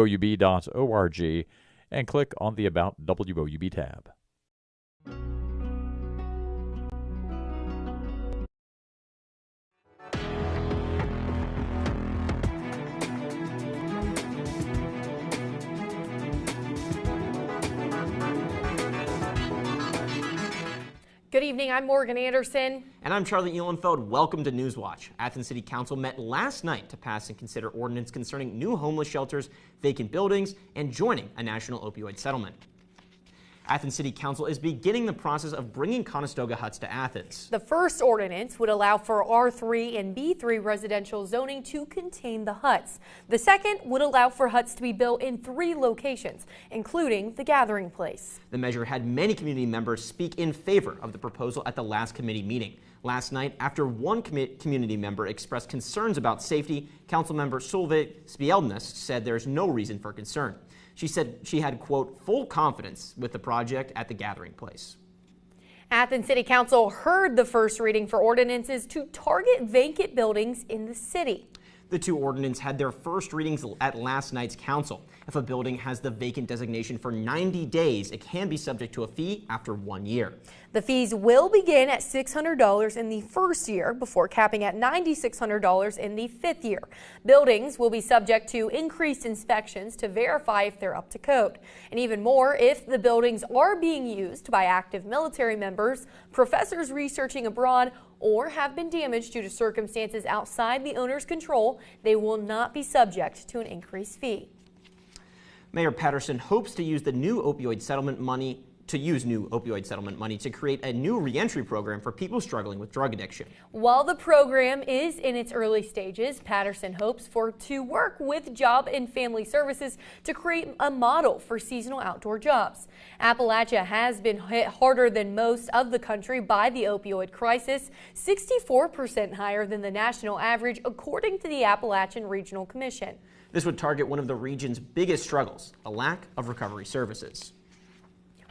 WOUB.org and click on the About WOUB tab. Good evening, I'm Morgan Anderson. And I'm Charlie Ehlenfeld. Welcome to Newswatch. Athens City Council met last night to pass and consider ordinance concerning new homeless shelters, vacant buildings, and joining a national opioid settlement. Athens City Council is beginning the process of bringing Conestoga huts to Athens. The first ordinance would allow for R3 and B3 residential zoning to contain the huts. The second would allow for huts to be built in 3 locations, including the gathering place. The measure had many community members speak in favor of the proposal at the last committee meeting. Last night, after one community member expressed concerns about safety, Councilmember Solveig Spieldness said there's no reason for concern. She said she had, quote, full confidence with the project at the gathering place. Athens City Council heard the first reading for ordinances to target vacant buildings in the city. The 2 ordinances had their first readings at last night's council. If a building has the vacant designation for 90 days, it can be subject to a fee after 1 year. The fees will begin at $600 in the first year before capping at $9,600 in the 5th year. Buildings will be subject to increased inspections to verify if they're up to code. And even more, if the buildings are being used by active military members, professors researching abroad, or have been damaged due to circumstances outside the owner's control, they will not be subject to an increased fee. Mayor Patterson hopes to use new opioid settlement money to create a new reentry program for people struggling with drug addiction. While the program is in its early stages, Patterson hopes to work with Job and Family Services to create a model for seasonal outdoor jobs. Appalachia has been hit harder than most of the country by the opioid crisis, 64% higher than the national average, according to the Appalachian Regional Commission. This would target one of the region's biggest struggles, a lack of recovery services.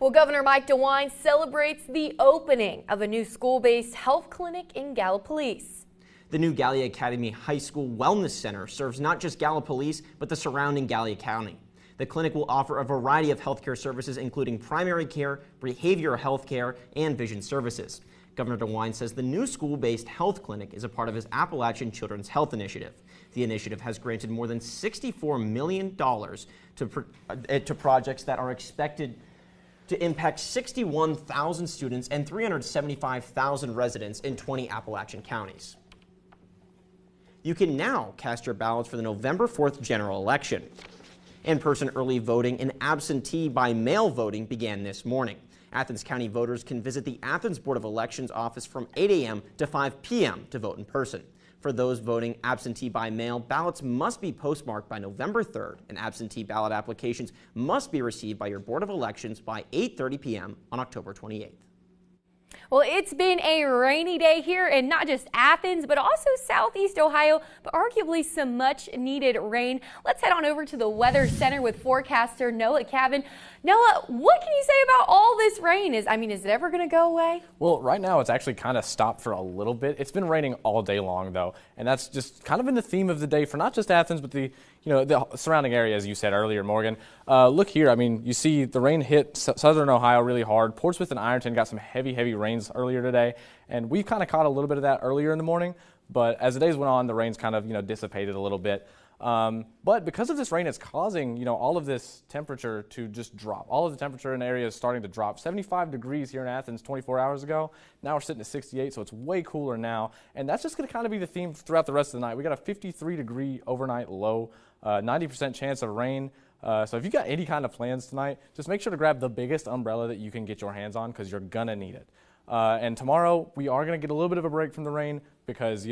Well, Governor Mike DeWine celebrates the opening of a new school-based health clinic in Gallipolis. The new Gallia Academy High School Wellness Center serves not just Gallipolis, but the surrounding Gallia County. The clinic will offer a variety of healthcare services, including primary care, behavioral health care, and vision services. Governor DeWine says the new school-based health clinic is a part of his Appalachian Children's Health Initiative. The initiative has granted more than $64 million to projects that are expected to impact 61,000 students and 375,000 residents in 20 Appalachian counties. You can now cast your ballots for the November 4th general election. In-person early voting and absentee by mail voting began this morning. Athens County voters can visit the Athens Board of Elections office from 8 a.m. to 5 p.m. to vote in person. For those voting absentee by mail, ballots must be postmarked by November 3rd, and absentee ballot applications must be received by your Board of Elections by 8:30 p.m. on October 28th. Well, it's been a rainy day here in not just Athens, but also southeast Ohio, but arguably some much needed rain. Let's head on over to the Weather Center with forecaster Noah Cabin. Noah, what can you say about all this rain? Is it ever going to go away? Well, right now it's actually kind of stopped for a little bit. It's been raining all day long, though, and that's just kind of been the theme of the day for not just Athens, but the surrounding area, as you said earlier, Morgan. Look here. You see the rain hit southern Ohio really hard. Portsmouth and Ironton got some heavy rains earlier today, and we kind of caught a little bit of that earlier in the morning. But as the days went on, the rain's kind of dissipated a little bit. But because of this rain, it's causing all of this temperature to just drop. All of the temperature in the area is starting to drop. 75 degrees here in Athens 24 hours ago. Now we're sitting at 68, so it's way cooler now. And that's just going to kind of be the theme throughout the rest of the night. We got a 53-degree overnight low, 90% chance of rain. So if you got any kind of plans tonight, just make sure to grab the biggest umbrella that you can get your hands on, because you're going to need it. And tomorrow we are going to get a little bit of a break from the rain because,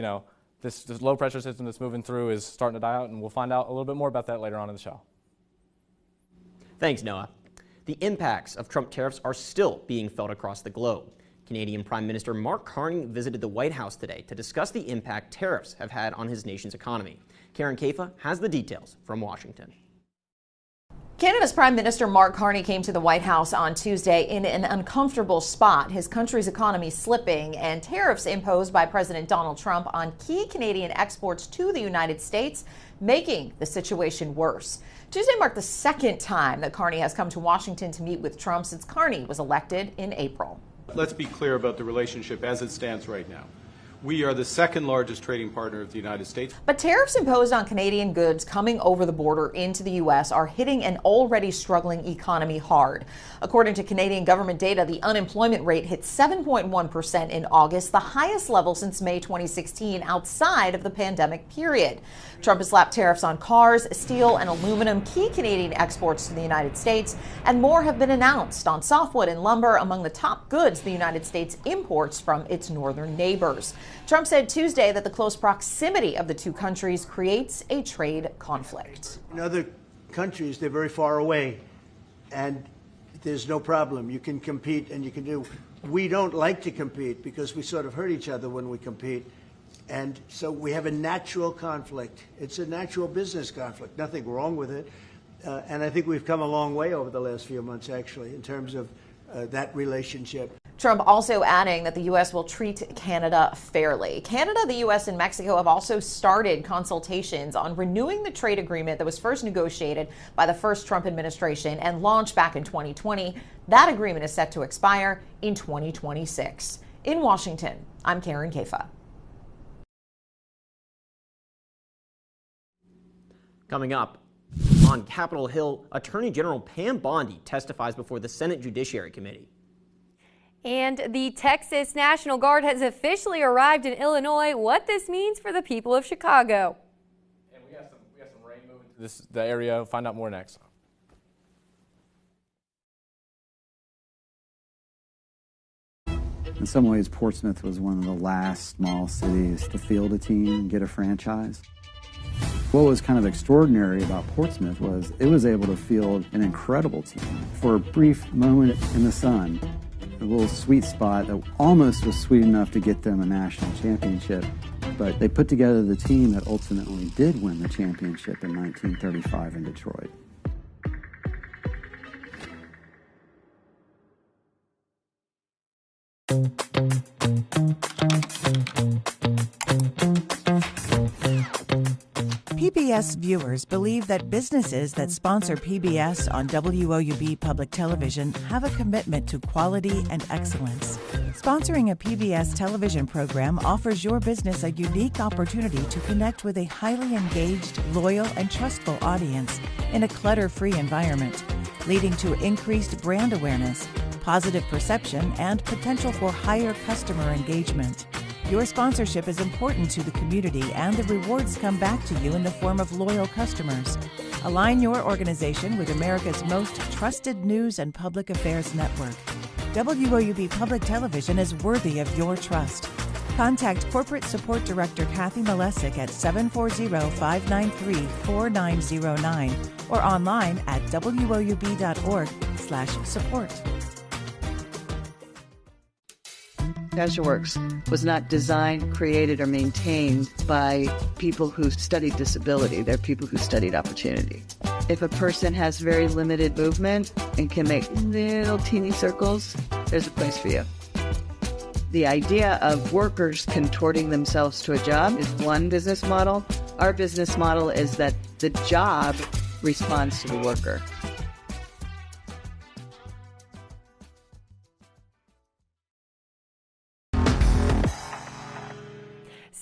this low pressure system that's moving through is starting to die out, and we'll find out a little bit more about that later on in the show. Thanks, Noah. The impacts of Trump tariffs are still being felt across the globe. Canadian Prime Minister Mark Carney visited the White House today to discuss the impact tariffs have had on his nation's economy. Karen Kafa has the details from Washington. Canada's Prime Minister Mark Carney came to the White House on Tuesday in an uncomfortable spot. His country's economy slipping and tariffs imposed by President Donald Trump on key Canadian exports to the United States, making the situation worse. Tuesday marked the second time that Carney has come to Washington to meet with Trump since Carney was elected in April. Let's be clear about the relationship as it stands right now. We are the second largest trading partner of the United States. But tariffs imposed on Canadian goods coming over the border into the U.S. are hitting an already struggling economy hard. According to Canadian government data, the unemployment rate hit 7.1% in August, the highest level since May 2016, outside of the pandemic period. Trump has slapped tariffs on cars, steel, and aluminum, key Canadian exports to the United States, and more have been announced on softwood and lumber, among the top goods the United States imports from its northern neighbors. Trump said Tuesday that the close proximity of the two countries creates a trade conflict. In other countries, they're very far away, and there's no problem. You can compete and you can do. We don't like to compete because we sort of hurt each other when we compete. And so we have a natural conflict. It's a natural business conflict. Nothing wrong with it. And I think we've come a long way over the last few months, actually, in terms of that relationship. Trump also adding that the U.S. will treat Canada fairly. Canada, the U.S., and Mexico have also started consultations on renewing the trade agreement that was first negotiated by the first Trump administration and launched back in 2020. That agreement is set to expire in 2026. In Washington, I'm Karen Kafa. Coming up, on Capitol Hill, Attorney General Pam Bondi testifies before the Senate Judiciary Committee. And the Texas National Guard has officially arrived in Illinois. What this means for the people of Chicago. And we got some rain moving through the area. Find out more next. In some ways, Portsmouth was one of the last small cities to field a team and get a franchise. What was kind of extraordinary about Portsmouth was it was able to field an incredible team. For a brief moment in the sun, a little sweet spot that almost was sweet enough to get them a national championship, but they put together the team that ultimately did win the championship in 1935 in Detroit. PBS viewers believe that businesses that sponsor PBS on WOUB Public Television have a commitment to quality and excellence. Sponsoring a PBS television program offers your business a unique opportunity to connect with a highly engaged, loyal, and trustful audience in a clutter-free environment, leading to increased brand awareness, positive perception, and potential for higher customer engagement. Your sponsorship is important to the community, and the rewards come back to you in the form of loyal customers. Align your organization with America's most trusted news and public affairs network. WOUB Public Television is worthy of your trust. Contact Corporate Support Director Kathy Malesic at 740-593-4909 or online at woub.org/support. CasualWorks was not designed, created, or maintained by people who studied disability. They're people who studied opportunity. If a person has very limited movement and can make little teeny circles, there's a place for you. The idea of workers contorting themselves to a job is one business model. Our business model is that the job responds to the worker.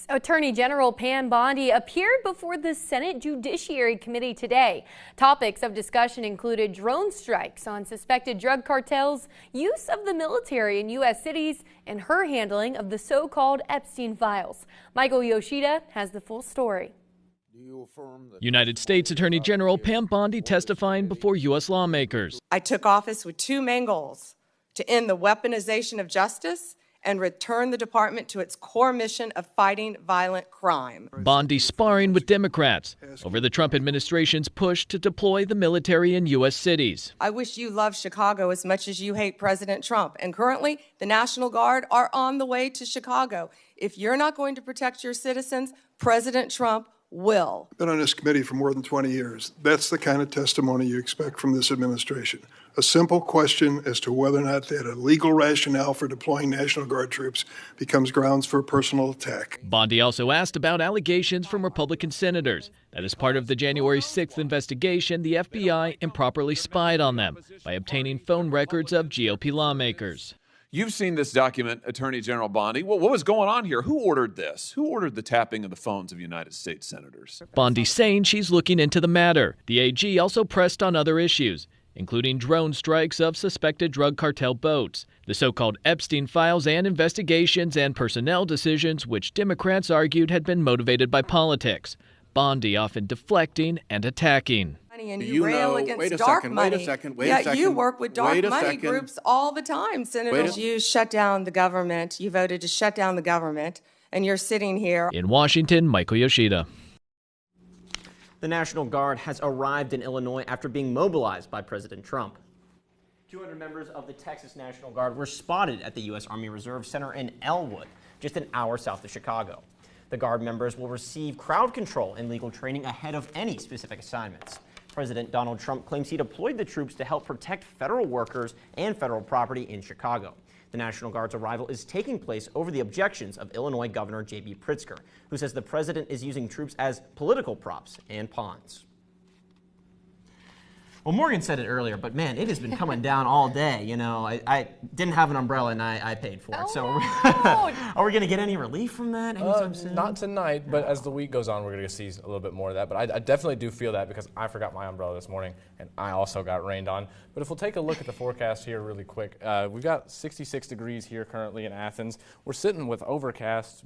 Attorney General Pam Bondi appeared before the Senate Judiciary Committee today. Topics of discussion included drone strikes on suspected drug cartels, use of the military in U.S. cities, and her handling of the so-called Epstein files. Michael Yoshida has the full story. United States Attorney General Pam Bondi testifying before U.S. lawmakers. I took office with two main goals: to end the weaponization of justice and return the department to its core mission of fighting violent crime. Bondi sparring with Democrats over the Trump administration's push to deploy the military in U.S. cities. I wish you loved Chicago as much as you hate President Trump. And currently, the National Guard are on the way to Chicago. If you're not going to protect your citizens, President Trump will. Been on this committee for more than 20 years. That's the kind of testimony you expect from this administration. A simple question as to whether or not they had a legal rationale for deploying National Guard troops becomes grounds for personal attack. Bondi also asked about allegations from Republican senators that as part of the January 6th investigation, the FBI improperly spied on them by obtaining phone records of GOP lawmakers. You've seen this document, Attorney General Bondi. What was going on here? Who ordered this? Who ordered the tapping of the phones of United States senators? Bondi saying she's looking into the matter. The AG also pressed on other issues, including drone strikes of suspected drug cartel boats, the so-called Epstein files and investigations and personnel decisions which Democrats argued had been motivated by politics. Bondi often deflecting and attacking. And you rail against dark money. Yet you work with dark money groups all the time, Senators. You shut down the government. You voted to shut down the government, and you're sitting here. In Washington, Michael Yoshida. The National Guard has arrived in Illinois after being mobilized by President Trump. 200 members of the Texas National Guard were spotted at the U.S. Army Reserve Center in Elwood, just an hour south of Chicago. The Guard members will receive crowd control and legal training ahead of any specific assignments. President Donald Trump claims he deployed the troops to help protect federal workers and federal property in Chicago. The National Guard's arrival is taking place over the objections of Illinois Governor J.B. Pritzker, who says the president is using troops as political props and pawns. Well, Morgan said it earlier, but man, it has been coming down all day. You know, I didn't have an umbrella and I paid for it. So are we going to get any relief from that anytime soon? Not tonight, but as the week goes on, we're going to see a little bit more of that. But I definitely do feel that because I forgot my umbrella this morning and I also got rained on. But if we'll take a look at the forecast here really quick, we've got 66 degrees here currently in Athens. We're sitting with overcast.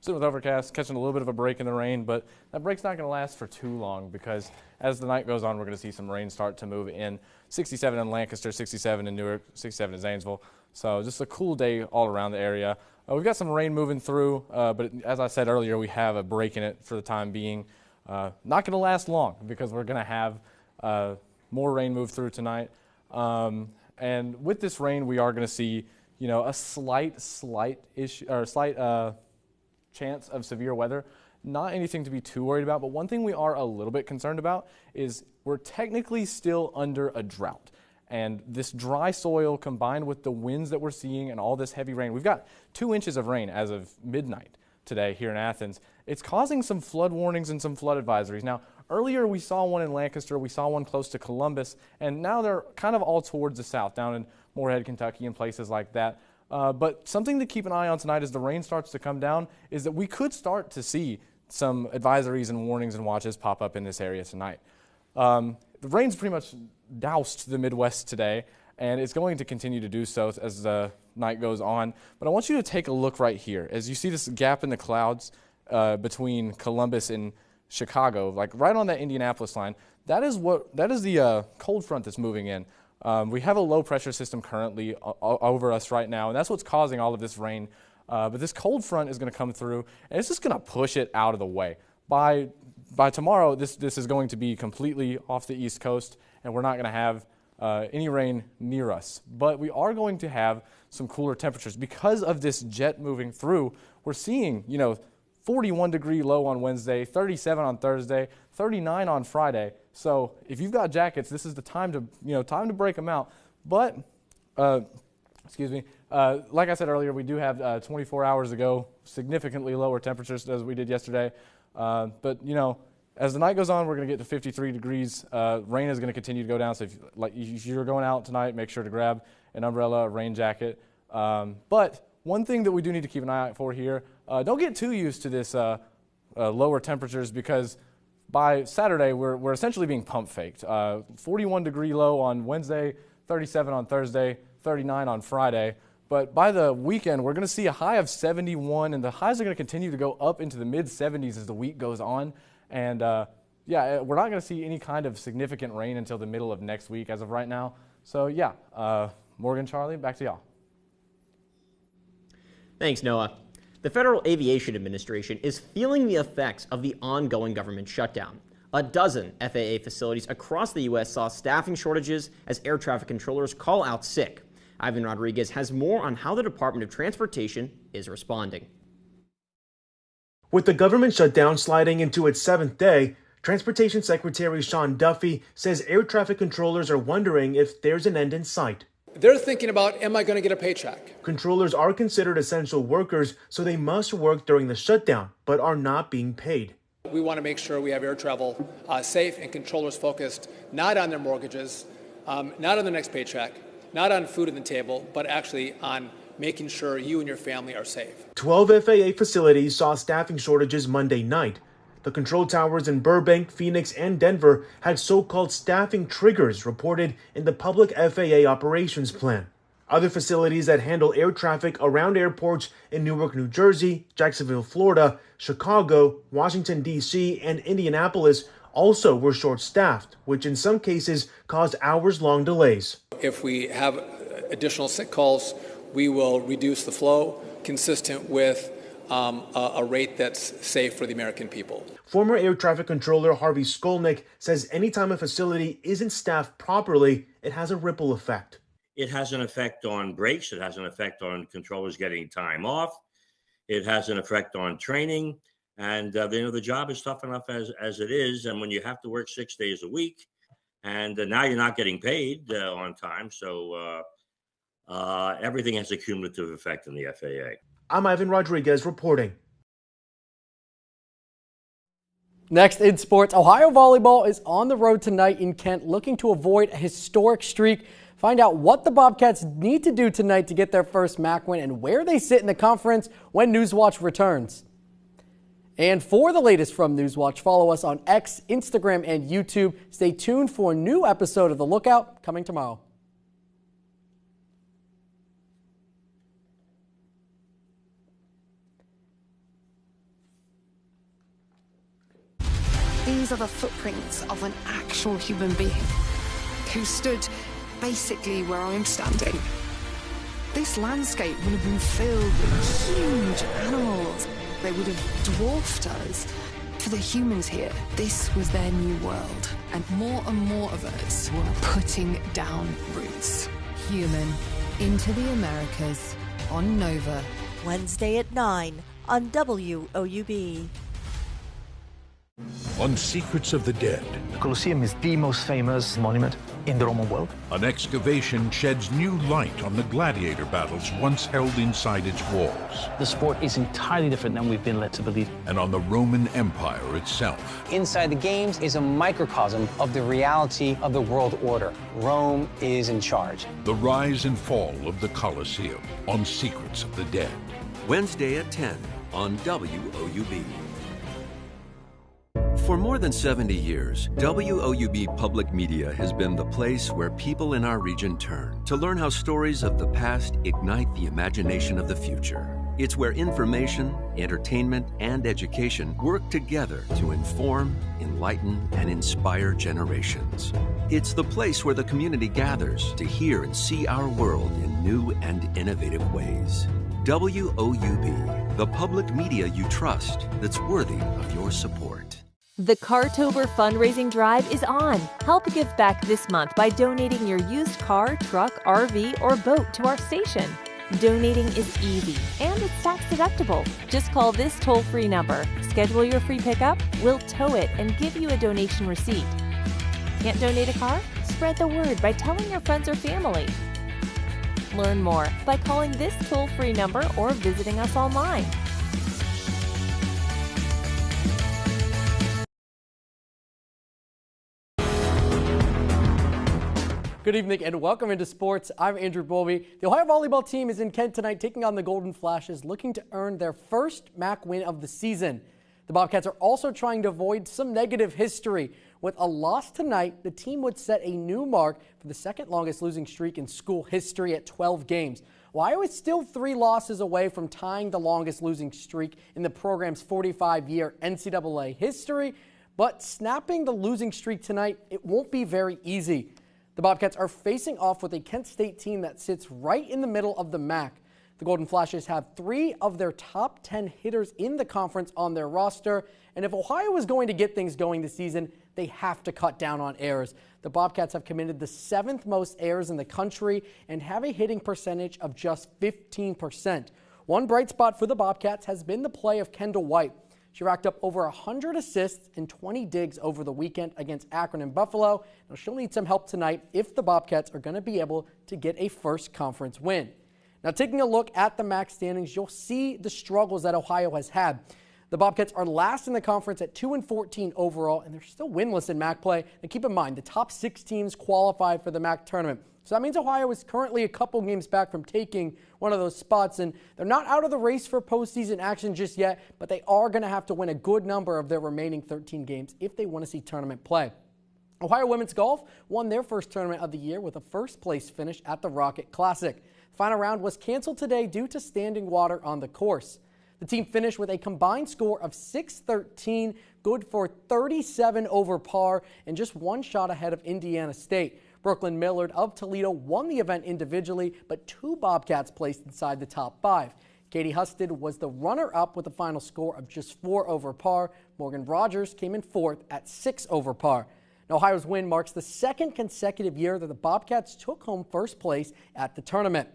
Catching a little bit of a break in the rain, but that break's not going to last for too long because as the night goes on, we're going to see some rain start to move in. 67 in Lancaster, 67 in Newark, 67 in Zanesville. So just a cool day all around the area. We've got some rain moving through, but as I said earlier, we have a break in it for the time being. Not going to last long because we're going to have more rain move through tonight. And with this rain, we are going to see, you know, a slight chance of severe weather. Not anything to be too worried about, but one thing we are a little bit concerned about is we're technically still under a drought. And this dry soil combined with the winds that we're seeing and all this heavy rain, we've got 2 inches of rain as of midnight today here in Athens. It's causing some flood warnings and some flood advisories. Now, earlier we saw one in Lancaster, we saw one close to Columbus, and now they're kind of all towards the south, down in Moorhead, Kentucky, and places like that. But something to keep an eye on tonight as the rain starts to come down is that we could start to see some advisories and warnings and watches pop up in this area tonight. The rain's pretty much doused the Midwest today, and it's going to continue to do so as the night goes on. But I want you to take a look right here. As you see this gap in the clouds between Columbus and Chicago, like right on that Indianapolis line, that is the cold front that's moving in. We have a low pressure system currently over us right now, and that's what's causing all of this rain. But this cold front is going to come through, and it's just going to push it out of the way. By tomorrow, this is going to be completely off the East Coast, and we're not going to have any rain near us. But we are going to have some cooler temperatures. Because of this jet moving through, we're seeing, 41-degree low on Wednesday, 37 on Thursday, 39 on Friday. So if you've got jackets, this is the time to break them out. But, like I said earlier, we do have 24 hours ago, significantly lower temperatures as we did yesterday. But as the night goes on, we're going to get to 53 degrees. Rain is going to continue to go down. So if you're going out tonight, make sure to grab an umbrella, a rain jacket. But one thing that we do need to keep an eye out for here, don't get too used to this lower temperatures because by Saturday, we're essentially being pump faked. 41-degree low on Wednesday, 37 on Thursday, 39 on Friday. But by the weekend, we're going to see a high of 71, and the highs are going to continue to go up into the mid-70s as the week goes on. And, we're not going to see any kind of significant rain until the middle of next week as of right now. So, Morgan, Charlie, back to y'all. Thanks, Noah. The Federal Aviation Administration is feeling the effects of the ongoing government shutdown. A dozen FAA facilities across the U.S. saw staffing shortages as air traffic controllers call out sick. Ivan Rodriguez has more on how the Department of Transportation is responding. With the government shutdown sliding into its 7th day, Transportation Secretary Sean Duffy says air traffic controllers are wondering if there's an end in sight. They're thinking about, am I going to get a paycheck? Controllers are considered essential workers, so they must work during the shutdown, but are not being paid. We want to make sure we have air travel safe and controllers focused not on their mortgages, not on the next paycheck, not on food on the table, but actually on making sure you and your family are safe. 12 FAA facilities saw staffing shortages Monday night. The control towers in Burbank, Phoenix, and Denver had so-called staffing triggers reported in the public FAA operations plan. Other facilities that handle air traffic around airports in Newark, New Jersey, Jacksonville, Florida, Chicago, Washington, D.C., and Indianapolis also were short-staffed, which in some cases caused hours-long delays. If we have additional sick calls, we will reduce the flow consistent with a rate that's safe for the American people. Former air traffic controller Harvey Skolnick says anytime a facility isn't staffed properly, it has a ripple effect. It has an effect on breaks. It has an effect on controllers getting time off. It has an effect on training. And the job is tough enough as it is. And when you have to work 6 days a week, and now you're not getting paid on time, so everything has a cumulative effect on the FAA. I'm Ivan Rodriguez reporting. Next in sports, Ohio volleyball is on the road tonight in Kent, looking to avoid a historic streak. Find out what the Bobcats need to do tonight to get their first MAC win and where they sit in the conference when Newswatch returns. And for the latest from Newswatch, follow us on X, Instagram, and YouTube. Stay tuned for a new episode of The Lookout coming tomorrow. These are the footprints of an actual human being who stood basically where I'm standing. This landscape would have been filled with huge animals. They would have dwarfed us. For the humans here, this was their new world. And more of us were putting down roots. Human into the Americas on Nova. Wednesday at 9 on WOUB. On Secrets of the Dead. The Colosseum is the most famous monument in the Roman world. An excavation sheds new light on the gladiator battles once held inside its walls. The sport is entirely different than we've been led to believe. And on the Roman Empire itself. Inside the games is a microcosm of the reality of the world order. Rome is in charge. The rise and fall of the Colosseum on Secrets of the Dead. Wednesday at 10 on WOUB. For more than 70 years, WOUB Public Media has been the place where people in our region turn to learn how stories of the past ignite the imagination of the future. It's where information, entertainment, and education work together to inform, enlighten, and inspire generations. It's the place where the community gathers to hear and see our world in new and innovative ways. WOUB, the public media you trust that's worthy of your support. The Cartober fundraising drive is on. Help give back this month by donating your used car, truck, RV, or boat to our station. Donating is easy and it's tax deductible. Just call this toll-free number. Schedule your free pickup, we'll tow it and give you a donation receipt. Can't donate a car? Spread the word by telling your friends or family. Learn more by calling this toll-free number or visiting us online. Good evening and welcome into sports. I'm Andrew Bowlby. The Ohio volleyball team is in Kent tonight taking on the Golden Flashes, looking to earn their first MAC win of the season. The Bobcats are also trying to avoid some negative history. With a loss tonight, the team would set a new mark for the second longest losing streak in school history at 12 games. Ohio is still 3 losses away from tying the longest losing streak in the program's 45-year NCAA history, but snapping the losing streak tonight, it won't be very easy. The Bobcats are facing off with a Kent State team that sits right in the middle of the MAC. The Golden Flashes have 3 of their top 10 hitters in the conference on their roster, and if Ohio is going to get things going this season, they have to cut down on errors. The Bobcats have committed the 7th most errors in the country and have a hitting percentage of just 15%. One bright spot for the Bobcats has been the play of Kendall White. She racked up over 100 assists and 20 digs over the weekend against Akron and Buffalo. Now, she'll need some help tonight if the Bobcats are going to be able to get a first conference win. Now, taking a look at the MAC standings, you'll see the struggles that Ohio has had. The Bobcats are last in the conference at 2-14 overall, and they're still winless in MAC play. And keep in mind, the top 6 teams qualify for the MAC tournament. So that means Ohio is currently a couple games back from taking one of those spots, and they're not out of the race for postseason action just yet, but they are going to have to win a good number of their remaining 13 games if they want to see tournament play. Ohio Women's Golf won their first tournament of the year with a first-place finish at the Rocket Classic. The final round was canceled today due to standing water on the course. The team finished with a combined score of 613, good for 37 over par, and just one shot ahead of Indiana State. Brooklyn Millard of Toledo won the event individually, but 2 Bobcats placed inside the top 5. Katie Husted was the runner-up with a final score of just 4 over par. Morgan Rogers came in 4th at 6 over par. Now, Ohio's win marks the 2nd consecutive year that the Bobcats took home first place at the tournament.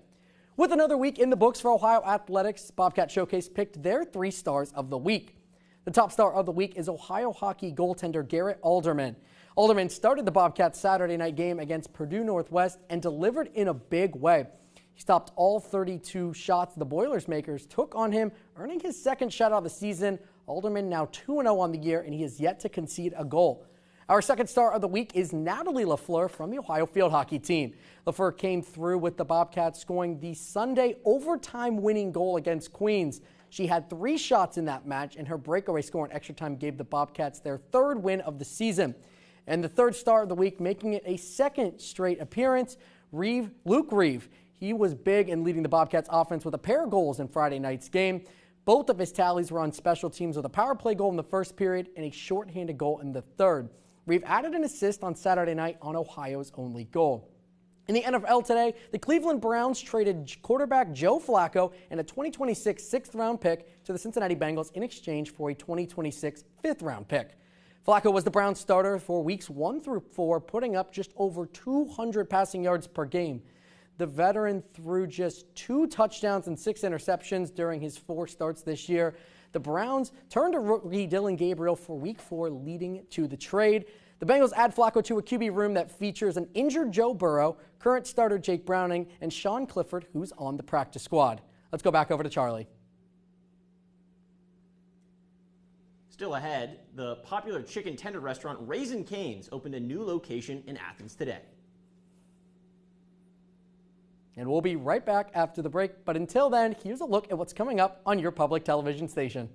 With another week in the books for Ohio athletics, Bobcat Showcase picked their 3 stars of the week. The top star of the week is Ohio hockey goaltender Garrett Alderman. Alderman started the Bobcats Saturday night game against Purdue Northwest and delivered in a big way. He stopped all 32 shots the Boilermakers took on him, earning his 2nd shutout of the season. Alderman now 2-0 on the year, and he has yet to concede a goal. Our 2nd star of the week is Natalie LaFleur from the Ohio field hockey team. LaFleur came through with the Bobcats, scoring the Sunday overtime winning goal against Queens. She had 3 shots in that match, and her breakaway score in extra time gave the Bobcats their 3rd win of the season. And the 3rd star of the week, making it a 2nd straight appearance, Luke Reeve. He was big in leading the Bobcats offense with a pair of goals in Friday night's game. Both of his tallies were on special teams with a power play goal in the first period and a shorthanded goal in the 3rd. Reeve added an assist on Saturday night on Ohio's only goal. In the NFL today, the Cleveland Browns traded quarterback Joe Flacco and a 2026 6th-round pick to the Cincinnati Bengals in exchange for a 2026 5th-round pick. Flacco was the Browns starter for weeks 1 through 4, putting up just over 200 passing yards per game. The veteran threw just 2 touchdowns and 6 interceptions during his 4 starts this year. The Browns turned to rookie Dylan Gabriel for week 4, leading to the trade. The Bengals add Flacco to a QB room that features an injured Joe Burrow, current starter Jake Browning, and Sean Clifford, who's on the practice squad. Let's go back over to Charlie. Still ahead, the popular chicken tender restaurant Raising Cane's opened a new location in Athens today. And we'll be right back after the break. But until then, here's a look at what's coming up on your public television station.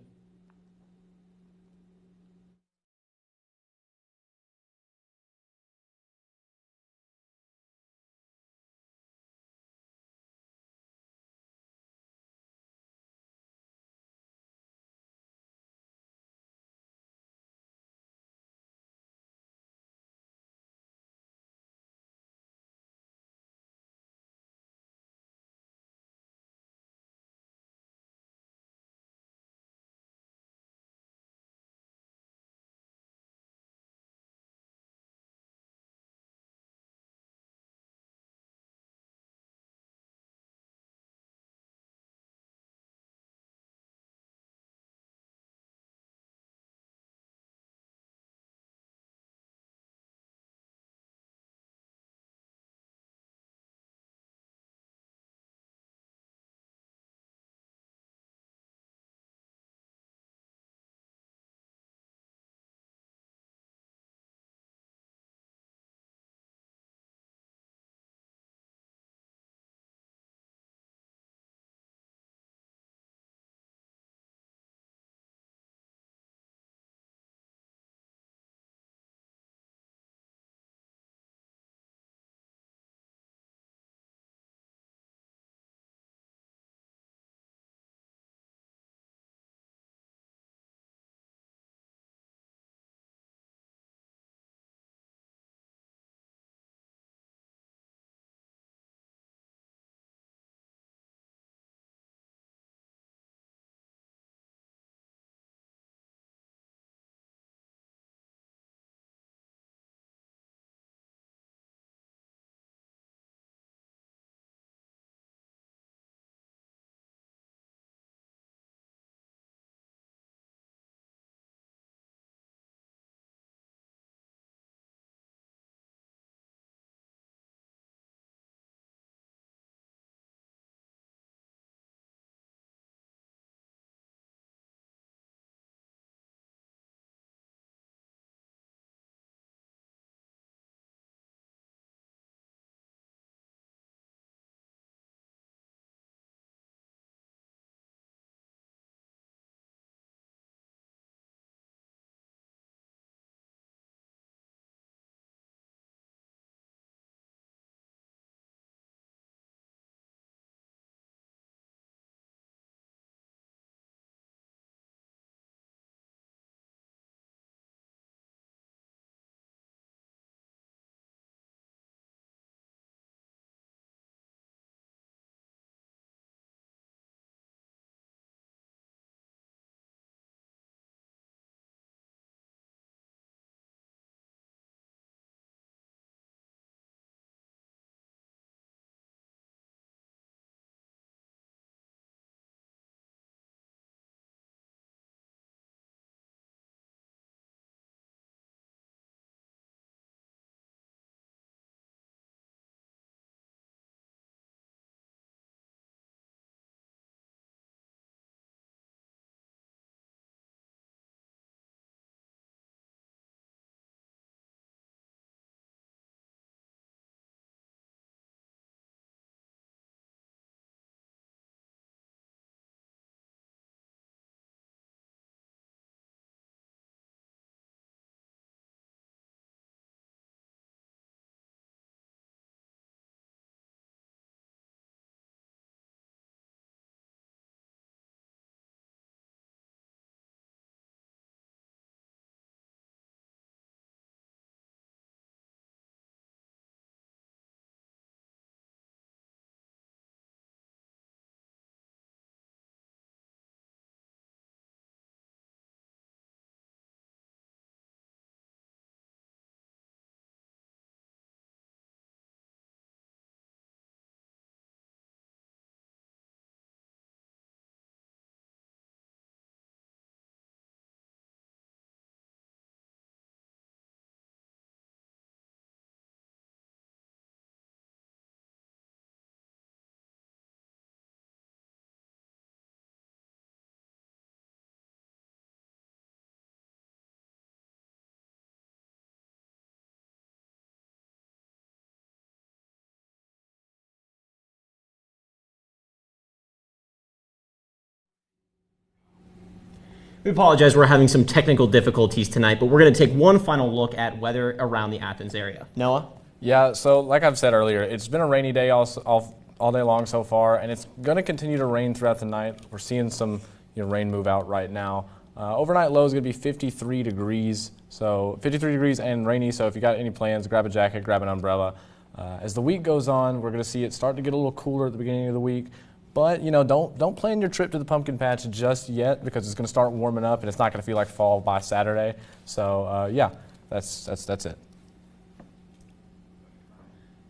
We apologize, we're having some technical difficulties tonight, but we're going to take one final look at weather around the Athens area. Noah? Yeah, so like I've said earlier, it's been a rainy day all day long so far, and it's going to continue to rain throughout the night. We're seeing some rain move out right now. Overnight low is going to be 53 degrees, so 53 degrees and rainy, so if you got any plans, grab a jacket, grab an umbrella. As the week goes on, we're going to see it start to get a little cooler at the beginning of the week, but don't plan your trip to the pumpkin patch just yet because it's going to start warming up and it's not going to feel like fall by Saturday. So yeah, that's it.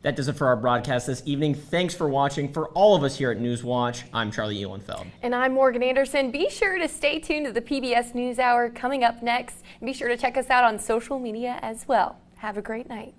That does it for our broadcast this evening. Thanks for watching. For all of us here at Newswatch, I'm Charlie Eulenfeld. And I'm Morgan Anderson. Be sure to stay tuned to the PBS NewsHour coming up next. And be sure to check us out on social media as well. Have a great night.